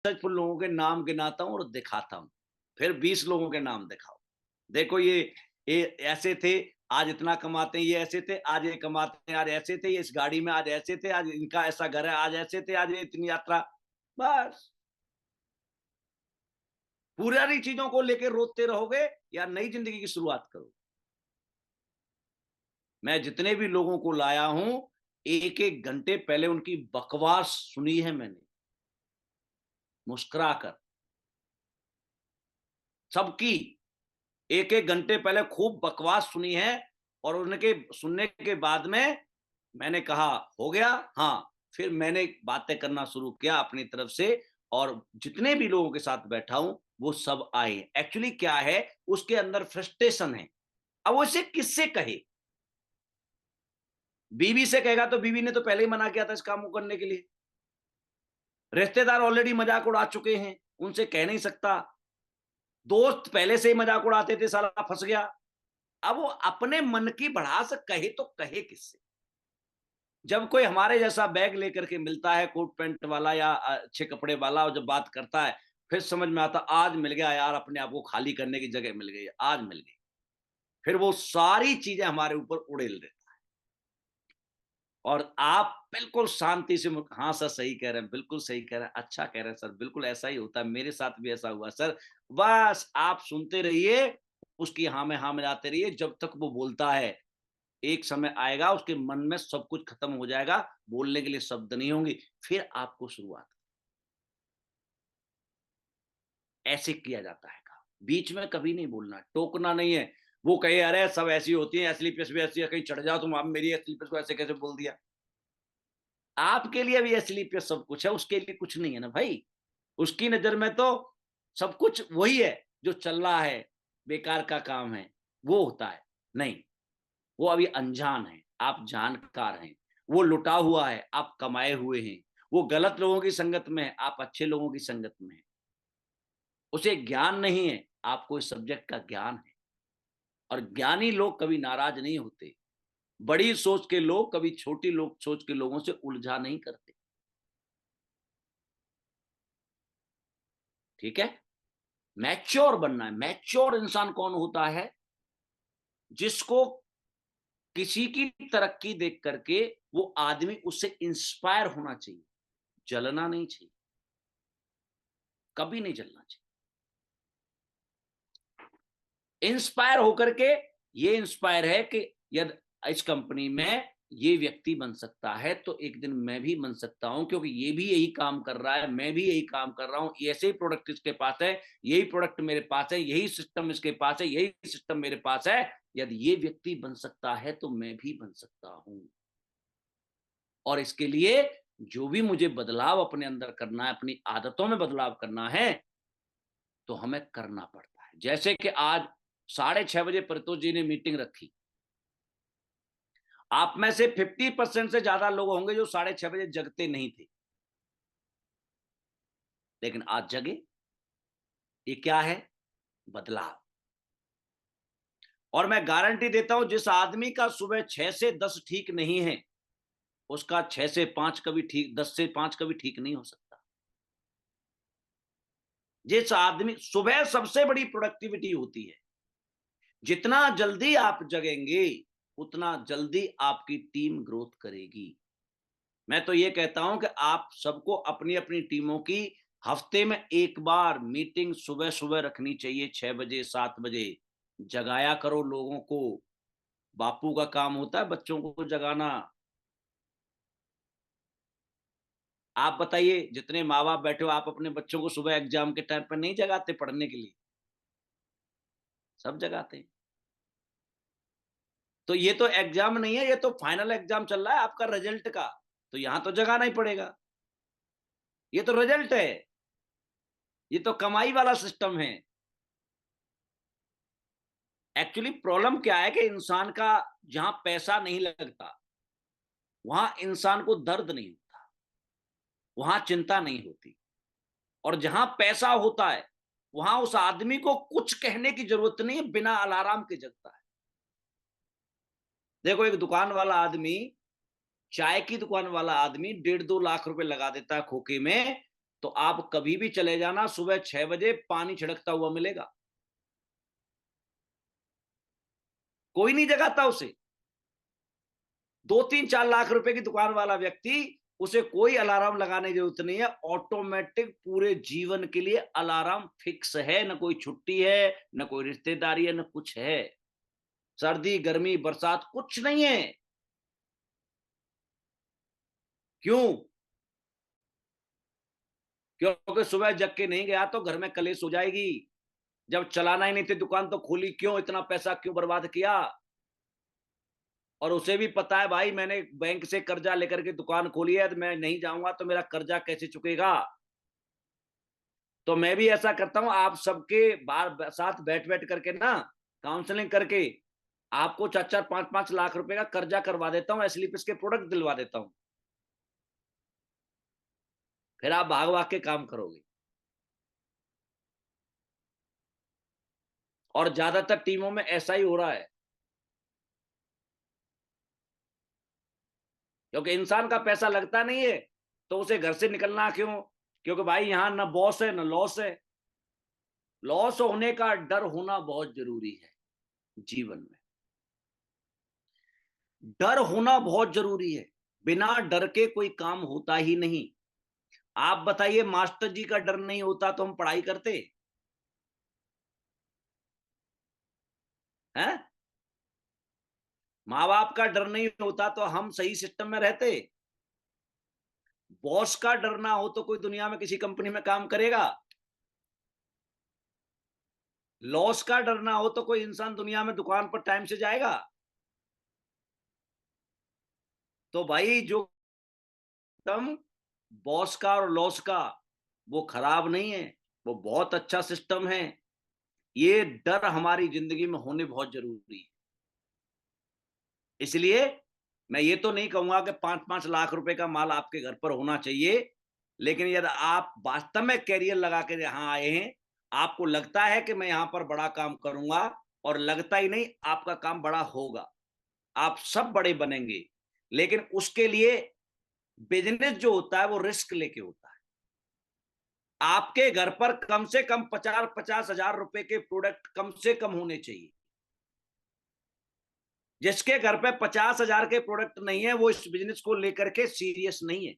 Successful लोगों के नाम गिनाता हूँ और दिखाता हूँ, फिर 20 लोगों के नाम दिखाओ। देखो ये ऐसे थे, आज इतना कमाते हैं, ये ऐसे थे, आज ये कमाते हैं, आज ऐसे थे, ये इस गाड़ी में आज ऐसे थे, आज इनका ऐसा घर है, आज ऐसे थे, आज ये इतनी यात्रा। बस पुरानी चीजों को लेकर रोते रहोगे या नई जिंदगी की शुरुआत करो। मैं जितने भी लोगों को लाया हूं, एक एक घंटे पहले उनकी बकवास सुनी है मैंने, मुस्कुराकर सबकी। एक एक घंटे पहले खूब बकवास सुनी है, और उनके सुनने के बाद में मैंने कहा हो गया, हाँ, फिर मैंने बातें करना शुरू किया अपनी तरफ से, और जितने भी लोगों के साथ बैठा हूं वो सब आए। एक्चुअली क्या है, उसके अंदर फ्रस्ट्रेशन है। अब वो इसे किससे कहे? बीवी से कहेगा तो बीवी ने तो पहले ही मना किया था इस काम को करने के लिए। रिश्तेदार ऑलरेडी मजाक उड़ा चुके हैं, उनसे कह नहीं सकता। दोस्त पहले से ही मजाक उड़ाते थे, साला फंस गया। अब वो अपने मन की भड़ास कहे तो कहे किससे? जब कोई हमारे जैसा बैग लेकर के मिलता है, कोट पैंट वाला या अच्छे कपड़े वाला, और जब बात करता है, फिर समझ में आता आज मिल गया यार, अपने आप को खाली करने की जगह मिल गई, आज मिल गई। फिर वो सारी चीजें हमारे ऊपर उड़ेल देता है, और आप बिल्कुल शांति से हाँ सर सही कह रहे हैं, बिल्कुल सही कह रहे हैं, अच्छा कह रहे हैं सर, बिल्कुल ऐसा ही होता है, मेरे साथ भी ऐसा हुआ सर। बस आप सुनते रहिए, उसकी हाँ में हाँ मिलाते रहिए जब तक वो बोलता है। एक समय आएगा उसके मन में सब कुछ खत्म हो जाएगा, बोलने के लिए शब्द नहीं होंगे, फिर आपको शुरुआत। ऐसे किया जाता है काम, बीच में कभी नहीं बोलना, टोकना नहीं है। वो कहे अरे सब ऐसी होती है, एसलीपीएस भी ऐसी है, कहीं चढ़ जाओ तुम, आप मेरी एसलीपीएस को ऐसे कैसे बोल दिया? आपके लिए भी एसलीपीएस सब कुछ है, उसके लिए कुछ नहीं है ना भाई। उसकी नजर में तो सब कुछ वही है जो चल रहा है, बेकार का काम है, वो होता है। नहीं, वो अभी अनजान है, आप जानकार हैं। वो लुटा हुआ है, आप कमाए हुए हैं। वो गलत लोगों की संगत में है, आप अच्छे लोगों की संगत में हैं। उसे ज्ञान नहीं है, आपको इस सब्जेक्ट का ज्ञान है। और ज्ञानी लोग कभी नाराज नहीं होते। बड़ी सोच के लोग कभी छोटी लोग सोच के लोगों से उलझा नहीं करते। ठीक है? मैच्योर बनना है। मैच्योर इंसान कौन होता है? जिसको किसी की तरक्की देख करके वो आदमी उससे इंस्पायर होना चाहिए, जलना नहीं चाहिए, कभी नहीं जलना चाहिए। इंस्पायर होकर के ये इंस्पायर है कि यदि इस कंपनी में ये व्यक्ति बन सकता है तो एक दिन मैं भी बन सकता हूं, क्योंकि ये भी यही काम कर रहा है, मैं भी यही काम कर रहा हूं, ऐसे ही प्रोडक्ट इसके पास है, यही प्रोडक्ट मेरे पास है, यही सिस्टम इसके पास है, यही सिस्टम मेरे पास है। यदि ये व्यक्ति बन सकता है तो मैं भी बन सकता हूं। और इसके लिए जो भी मुझे बदलाव अपने अंदर करना है, अपनी आदतों में बदलाव करना है, तो हमें करना पड़ता है। जैसे कि आज 6:30 बजे परितोष जी ने मीटिंग रखी। आप में से 50% से ज्यादा लोग होंगे जो 6:30 बजे जगते नहीं थे, लेकिन आज जगे। ये क्या है? बदलाव। और मैं गारंटी देता हूं, जिस आदमी का सुबह 6 से 10 ठीक नहीं है, उसका 6 से 5 कभी ठीक, 10 से 5 कभी ठीक नहीं हो सकता। जिस आदमी सुबह सबसे बड़ी प्रोडक्टिविटी होती है, जितना जल्दी आप जगेंगे उतना जल्दी आपकी टीम ग्रोथ करेगी। मैं तो ये कहता हूं कि आप सबको अपनी अपनी टीमों की हफ्ते में एक बार मीटिंग सुबह सुबह रखनी चाहिए, 6 बजे 7 बजे। जगाया करो लोगों को। बापू का काम होता है बच्चों को जगाना। आप बताइए, जितने माँ बाप बैठे हो, आप अपने बच्चों को सुबह एग्जाम के टाइम पर नहीं जगाते पढ़ने के लिए? सब जगाते हैं। तो ये तो एग्जाम नहीं है, ये तो फाइनल एग्जाम चल रहा है आपका रिजल्ट का। तो यहां तो जगाना ही पड़ेगा। ये तो रिजल्ट है, ये तो कमाई वाला सिस्टम है। एक्चुअली प्रॉब्लम क्या है कि इंसान का जहां पैसा नहीं लगता वहां इंसान को दर्द नहीं होता, वहां चिंता नहीं होती। और जहां पैसा होता है वहां उस आदमी को कुछ कहने की जरूरत नहीं है, बिना अलार्म के जगता है। देखो, एक दुकान वाला आदमी, चाय की दुकान वाला आदमी 1.5-2 लाख रुपए लगा देता है खोखे में, तो आप कभी भी चले जाना, सुबह 6 बजे पानी छिड़कता हुआ मिलेगा। कोई नहीं जगाता उसे। 2-3-4 लाख रुपए की दुकान वाला व्यक्ति, उसे कोई अलार्म लगाने की जरूरत नहीं है। ऑटोमेटिक पूरे जीवन के लिए अलार्म फिक्स है। न कोई छुट्टी है, न कोई रिश्तेदारी है, न कुछ है। सर्दी, गर्मी, बरसात कुछ नहीं है। क्यों? क्योंकि सुबह जग के नहीं गया तो घर में कलेश हो जाएगी। जब चलाना ही नहीं थी दुकान तो खोली क्यों? इतना पैसा क्यों बर्बाद किया? और उसे भी पता है भाई मैंने बैंक से कर्जा लेकर के दुकान खोली है, तो मैं नहीं जाऊंगा तो मेरा कर्जा कैसे चुकेगा? तो मैं भी ऐसा करता हूं, आप सबके बार साथ बैठ बैठ करके ना, काउंसलिंग करके आपको 4-4 5-5 लाख रुपए का कर्जा करवा देता हूं, एसलीपीएस के प्रोडक्ट दिलवा देता हूं। फिर आप भाग भाग के काम करोगे। और ज्यादातर टीमों में ऐसा ही हो रहा है, क्योंकि इंसान का पैसा लगता नहीं है तो उसे घर से निकलना क्यों? क्योंकि भाई यहां ना बॉस है ना लॉस है। लॉस होने का डर होना बहुत जरूरी है जीवन में। डर होना बहुत जरूरी है। बिना डर के कोई काम होता ही नहीं। आप बताइए, मास्टर जी का डर नहीं होता तो हम पढ़ाई करते हैं? माँ बाप का डर नहीं होता तो हम सही सिस्टम में रहते? बॉस का डर ना हो तो कोई दुनिया में किसी कंपनी में काम करेगा? लॉस का डर ना हो तो कोई इंसान दुनिया में दुकान पर टाइम से जाएगा? तो भाई जो सिस्टम बॉस का और लॉस का, वो खराब नहीं है, वो बहुत अच्छा सिस्टम है। ये डर हमारी जिंदगी में होने बहुत जरूरी है। इसलिए मैं ये तो नहीं कहूंगा कि 5-5 लाख रुपए का माल आपके घर पर होना चाहिए, लेकिन यदि आप वास्तव में कैरियर लगा के यहाँ आए हैं, आपको लगता है कि मैं यहाँ पर बड़ा काम करूंगा, और लगता ही नहीं आपका काम बड़ा होगा, आप सब बड़े बनेंगे। लेकिन उसके लिए बिजनेस जो होता है वो रिस्क लेके होता है। आपके घर पर कम से कम 50-50 हजार रुपए के प्रोडक्ट कम से कम होने चाहिए। जिसके घर पे 50 हजार के प्रोडक्ट नहीं है, वो इस बिजनेस को लेकर के सीरियस नहीं है।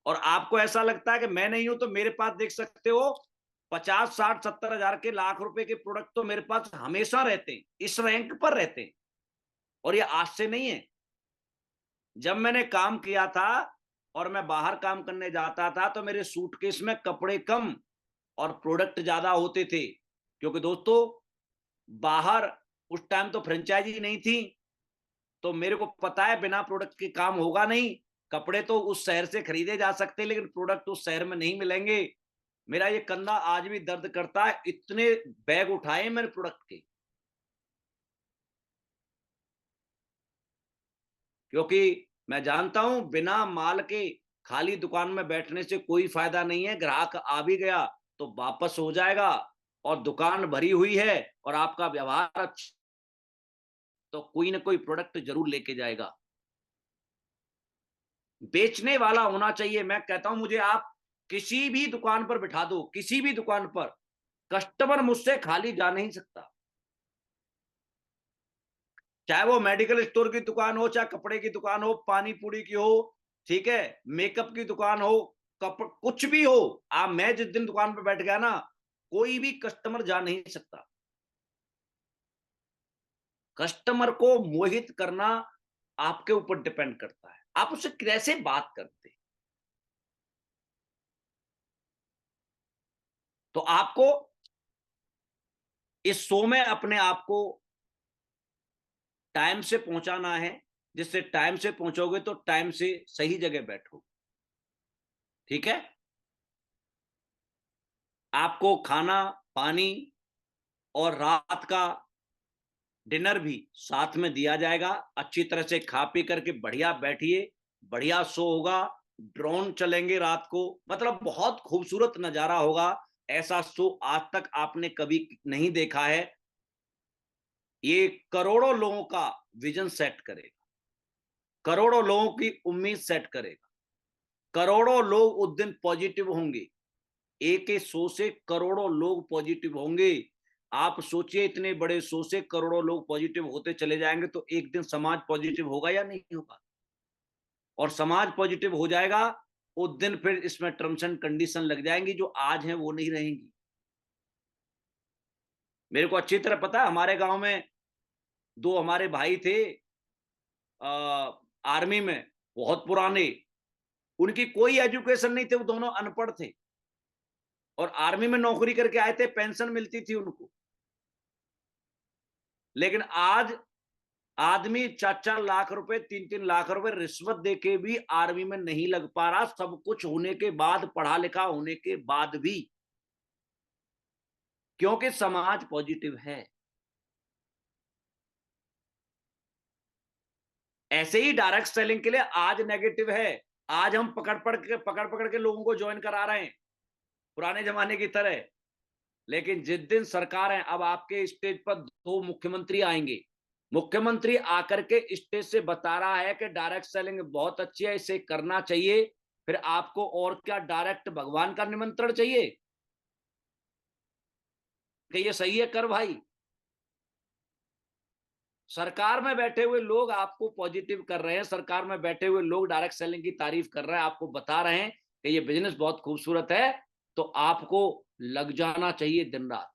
और आपको ऐसा लगता है कि मैं नहीं हूं तो मेरे पास देख सकते हो 50-60-70 हजार के, लाख रुपए के प्रोडक्ट तो मेरे पास हमेशा रहते हैं, इस रैंक पर रहते हैं। और ये आज से नहीं है। जब मैंने काम किया था और मैं बाहर काम करने जाता था तो मेरे सूटकेस में कपड़े कम और प्रोडक्ट ज्यादा होते थे। क्योंकि दोस्तों, बाहर उस टाइम तो फ्रेंचाइजी नहीं थी, तो मेरे को पता है बिना प्रोडक्ट के काम होगा नहीं। कपड़े तो उस शहर से खरीदे जा सकते हैं, लेकिन प्रोडक्ट उस शहर में नहीं मिलेंगे। मेरा ये कंधा आज भी दर्द करता है, इतने बैग उठाए मैंने प्रोडक्ट के। क्योंकि मैं जानता हूं बिना माल के खाली दुकान में बैठने से कोई फायदा नहीं है। ग्राहक आ भी गया तो वापस हो जाएगा, और दुकान भरी हुई है और आपका व्यवहार अच्छा, तो कोई ना कोई प्रोडक्ट जरूर लेके जाएगा। बेचने वाला होना चाहिए। मैं कहता हूं मुझे आप किसी भी दुकान पर बिठा दो, किसी भी दुकान पर, कस्टमर मुझसे खाली जा नहीं सकता। चाहे वो मेडिकल स्टोर की दुकान हो, चाहे कपड़े की दुकान हो, पानी पूरी की हो, ठीक है, मेकअप की दुकान हो, कुछ भी हो। आप, मैं जिस दिन दुकान पर बैठ गया ना, कोई भी कस्टमर जा नहीं सकता। कस्टमर को मोहित करना आपके ऊपर डिपेंड करता है, आप उससे कैसे बात करते हैं। तो आपको इस शो में अपने आप को टाइम से पहुंचाना है। जिससे टाइम से पहुंचोगे तो टाइम से सही जगह बैठो। ठीक है? आपको खाना, पानी और रात का डिनर भी साथ में दिया जाएगा। अच्छी तरह से खा पी करके बढ़िया बैठिए, बढ़िया शो होगा। ड्रोन चलेंगे रात को, मतलब बहुत खूबसूरत नजारा होगा। ऐसा शो आज तक आपने कभी नहीं देखा है। ये करोड़ों लोगों का विजन सेट करेगा, करोड़ों लोगों की उम्मीद सेट करेगा, करोड़ों लोग उस दिन पॉजिटिव होंगे। एक शो से करोड़ों लोग पॉजिटिव होंगे। आप सोचिए, इतने बड़े शो से करोड़ों लोग पॉजिटिव होते चले जाएंगे तो एक दिन समाज पॉजिटिव होगा या नहीं होगा? और समाज पॉजिटिव हो जाएगा, उस दिन फिर इसमें टर्म्स एंड कंडीशन लग जाएंगी, जो आज हैं वो नहीं रहेंगी। मेरे को अच्छी तरह पता है, हमारे गांव में दो हमारे भाई थे आर्मी में, बहुत पुराने। उनकी कोई एजुकेशन नहीं थे, वो दोनों अनपढ़ थे और आर्मी में नौकरी करके आए थे, पेंशन मिलती थी उनको। लेकिन आज आदमी 4-4 लाख रुपए, 3-3 लाख रुपए रिश्वत देके भी आर्मी में नहीं लग पा रहा, सब कुछ होने के बाद, पढ़ा लिखा होने के बाद भी, क्योंकि समाज पॉजिटिव है। ऐसे ही डायरेक्ट सेलिंग के लिए आज नेगेटिव है। आज हम पकड़ पकड़ के लोगों को ज्वाइन करा रहे हैं, पुराने जमाने की तरह। लेकिन जिस दिन सरकार है, अब आपके स्टेज पर 2 मुख्यमंत्री आएंगे, मुख्यमंत्री आकर के स्टेज से बता रहा है कि डायरेक्ट सेलिंग बहुत अच्छी है, इसे करना चाहिए। फिर आपको और क्या, डायरेक्ट भगवान का निमंत्रण चाहिए कि ये सही है कर भाई? सरकार में बैठे हुए लोग आपको पॉजिटिव कर रहे हैं, सरकार में बैठे हुए लोग डायरेक्ट सेलिंग की तारीफ कर रहे हैं, आपको बता रहे हैं कि ये बिजनेस बहुत खूबसूरत है, तो आपको लग जाना चाहिए दिन रात।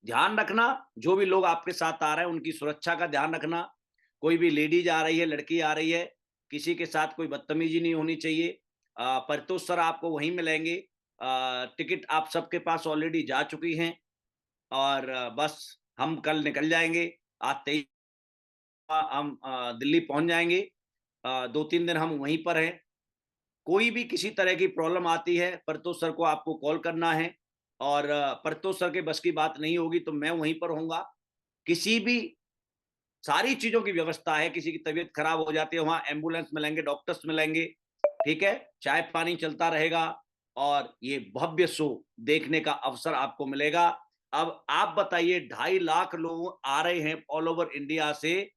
ध्यान रखना, जो भी लोग आपके साथ आ रहे हैं उनकी सुरक्षा का ध्यान रखना। कोई भी लेडीज आ रही है, लड़की आ रही है, किसी के साथ कोई बदतमीजी नहीं होनी चाहिए। परितोष सर आपको वहीं मिलेंगे। टिकट आप सबके पास ऑलरेडी जा चुकी हैं और बस हम कल निकल जाएंगे। आज 23 हम दिल्ली पहुंच जाएंगे। 2-3 दिन हम वहीं पर हैं। कोई भी किसी तरह की प्रॉब्लम आती है, परितोष सर को आपको कॉल करना है और परितोष सर के बस की बात नहीं होगी तो मैं वहीं पर होऊंगा। किसी भी, सारी चीजों की व्यवस्था है। किसी की तबीयत खराब हो जाती है, वहां एम्बुलेंस मिलेंगे, डॉक्टर्स मिलेंगे, ठीक है, चाय पानी चलता रहेगा और ये भव्य शो देखने का अवसर आपको मिलेगा। अब आप बताइए, 2.5 लाख लोग आ रहे हैं ऑल ओवर इंडिया से।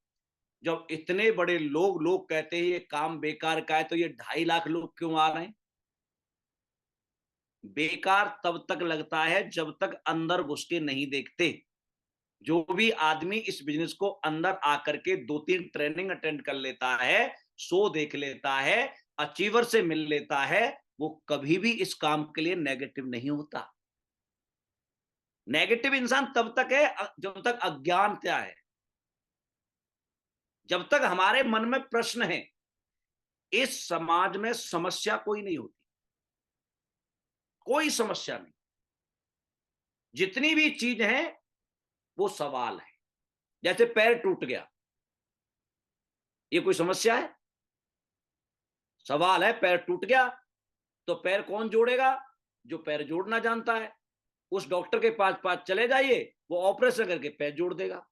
जब इतने बड़े लोग कहते हैं ये काम बेकार का है, तो ये 2.5 लाख लोग क्यों आ रहे हैं? बेकार तब तक लगता है जब तक अंदर घुस के नहीं देखते। जो भी आदमी इस बिजनेस को अंदर आकर के 2-3 ट्रेनिंग अटेंड कर लेता है, शो देख लेता है, अचीवर से मिल लेता है, वो कभी भी इस काम के लिए नेगेटिव नहीं होता। नेगेटिव इंसान तब तक है जब तक अज्ञानता है, जब तक हमारे मन में प्रश्न है। इस समाज में समस्या कोई नहीं होती, कोई समस्या नहीं। जितनी भी चीज है वो सवाल है। जैसे पैर टूट गया, ये कोई समस्या है? सवाल है। पैर टूट गया तो पैर कौन जोड़ेगा? जो पैर जोड़ना जानता है। उस डॉक्टर के पास पास चले जाइए, वो ऑपरेशन करके पैर जोड़ देगा,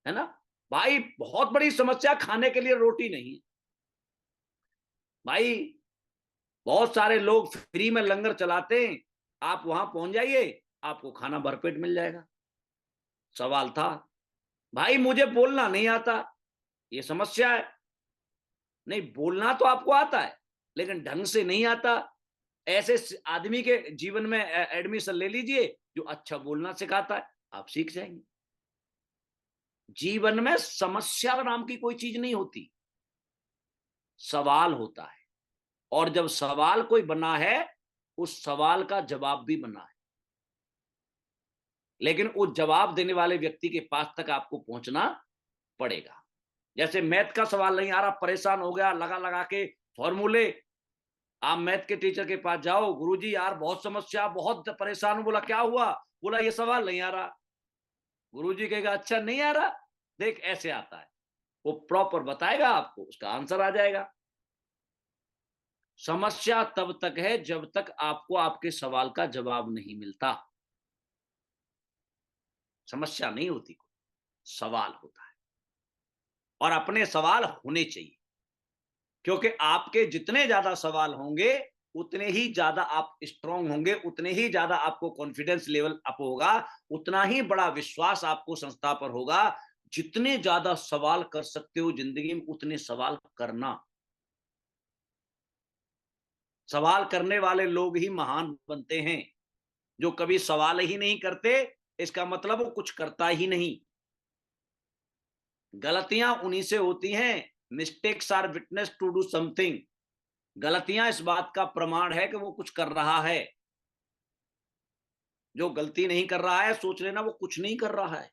है ना? भाई बहुत बड़ी समस्या खाने के लिए रोटी नहीं। भाई बहुत सारे लोग फ्री में लंगर चलाते हैं, आप वहां पहुंच जाइए, आपको खाना भरपेट मिल जाएगा। सवाल था, भाई मुझे बोलना नहीं आता, ये समस्या है। नहीं, बोलना तो आपको आता है लेकिन ढंग से नहीं आता। ऐसे आदमी के जीवन में एडमिशन ले लीजिए जो अच्छा बोलना सिखाता है, आप सीख जाएंगे। जीवन में समस्या नाम की कोई चीज नहीं होती, सवाल होता है। और जब सवाल कोई बना है, उस सवाल का जवाब भी बना है, लेकिन उस जवाब देने वाले व्यक्ति के पास तक आपको पहुंचना पड़ेगा। जैसे मैथ का सवाल नहीं आ रहा, परेशान हो गया, लगा लगा के फॉर्मूले। आप मैथ के टीचर के पास जाओ, गुरुजी यार बहुत समस्या, बहुत परेशान हूं। बोला क्या हुआ? बोला ये सवाल नहीं आ रहा। गुरुजी कहेगा अच्छा नहीं आ रहा, देख ऐसे आता है। वो प्रॉपर बताएगा आपको, उसका आंसर आ जाएगा। समस्या तब तक है जब तक आपको आपके सवाल का जवाब नहीं मिलता। समस्या नहीं होती, सवाल होता है। और अपने सवाल होने चाहिए, क्योंकि आपके जितने ज्यादा सवाल होंगे उतने ही ज्यादा आप स्ट्रांग होंगे, उतने ही ज्यादा आपको कॉन्फिडेंस लेवल अप होगा, उतना ही बड़ा विश्वास आपको संस्था पर होगा। जितने ज्यादा सवाल कर सकते हो जिंदगी में उतने सवाल करना। सवाल करने वाले लोग ही महान बनते हैं। जो कभी सवाल ही नहीं करते, इसका मतलब वो कुछ करता ही नहीं। गलतियां उन्हीं से होती हैं। Mistakes are witness to do something. गलतियां इस बात का प्रमाण है कि वो कुछ कर रहा है। जो गलती नहीं कर रहा है, सोच लेना वो कुछ नहीं कर रहा है।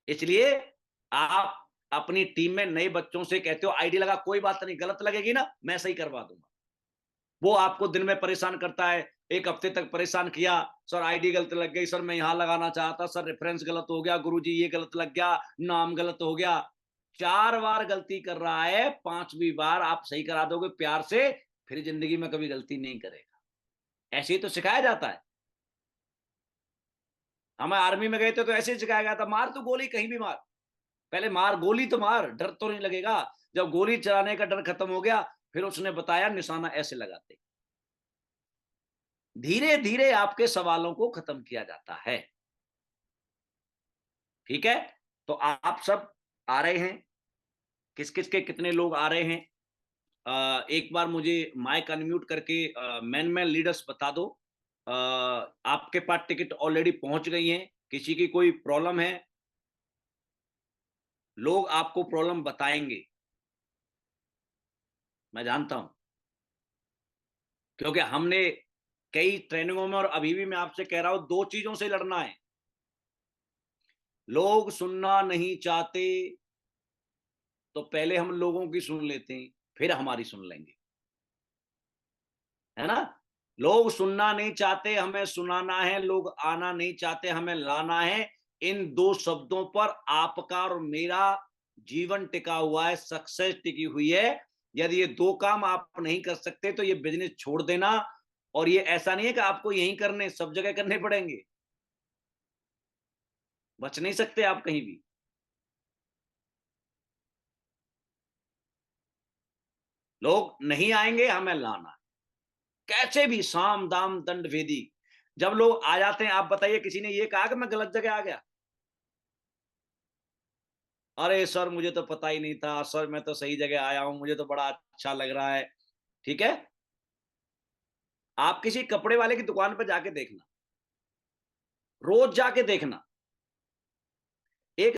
इसलिए आप अपनी टीम में नए बच्चों से कहते हो आईडी लगा, कोई बात नहीं, गलत लगेगी ना मैं सही करवा दूंगा। वो आपको दिन में परेशान करता है, एक हफ्ते तक परेशान किया, सर आईडी गलत लग गई, सर मैं यहां लगाना चाहता, सर रेफरेंस गलत हो गया, गुरुजी ये गलत लग गया, नाम गलत हो गया। 4 बार गलती कर रहा है, 5वीं बार आप सही करा दोगे प्यार से, फिर जिंदगी में कभी गलती नहीं करेगा। ऐसे ही तो सिखाया जाता है। हमें आर्मी में गए थे तो ऐसे ही सिखाया गया था, मार तू गोली कहीं भी मार, पहले मार गोली तो मार, डर तो नहीं लगेगा। जब गोली चलाने का डर खत्म हो गया, फिर उसने बताया निशाना ऐसे लगाते। धीरे धीरे आपके सवालों को खत्म किया जाता है। ठीक है, तो आप सब आ रहे हैं, किस किस के कितने लोग आ रहे हैं? एक बार मुझे माइक अनम्यूट करके मैन मैन लीडर्स बता दो। आपके पास टिकट ऑलरेडी पहुंच गई हैं, किसी की कोई प्रॉब्लम है? लोग आपको प्रॉब्लम बताएंगे, मैं जानता हूं, क्योंकि हमने कई ट्रेनिंगों में और अभी भी मैं आपसे कह रहा हूं, 2 चीजों से लड़ना है। लोग सुनना नहीं चाहते, तो पहले हम लोगों की सुन लेते हैं, फिर हमारी सुन लेंगे, है ना? लोग सुनना नहीं चाहते, हमें सुनाना है, लोग आना नहीं चाहते, हमें लाना है। इन 2 शब्दों पर आपका और मेरा जीवन टिका हुआ है, सक्सेस टिकी हुई है। यदि ये 2 काम आप नहीं कर सकते तो ये बिजनेस छोड़ देना। और ये ऐसा नहीं है कि आपको यहीं करने, सब जगह करने पड़ेंगे, बच नहीं सकते आप कहीं भी। लोग नहीं आएंगे, हमें लाना है। कैसे भी साम दाम दंड भेदी। जब लोग आ जाते हैं, आप बताइए किसी ने ये कहा कि मैं गलत जगह आ गया? अरे सर मुझे तो पता ही नहीं था, सर मैं तो सही जगह आया हूं, मुझे तो बड़ा अच्छा लग रहा है। ठीक है, आप किसी कपड़े वाले की दुकान पर जाके देखना, रोज जाके देखना,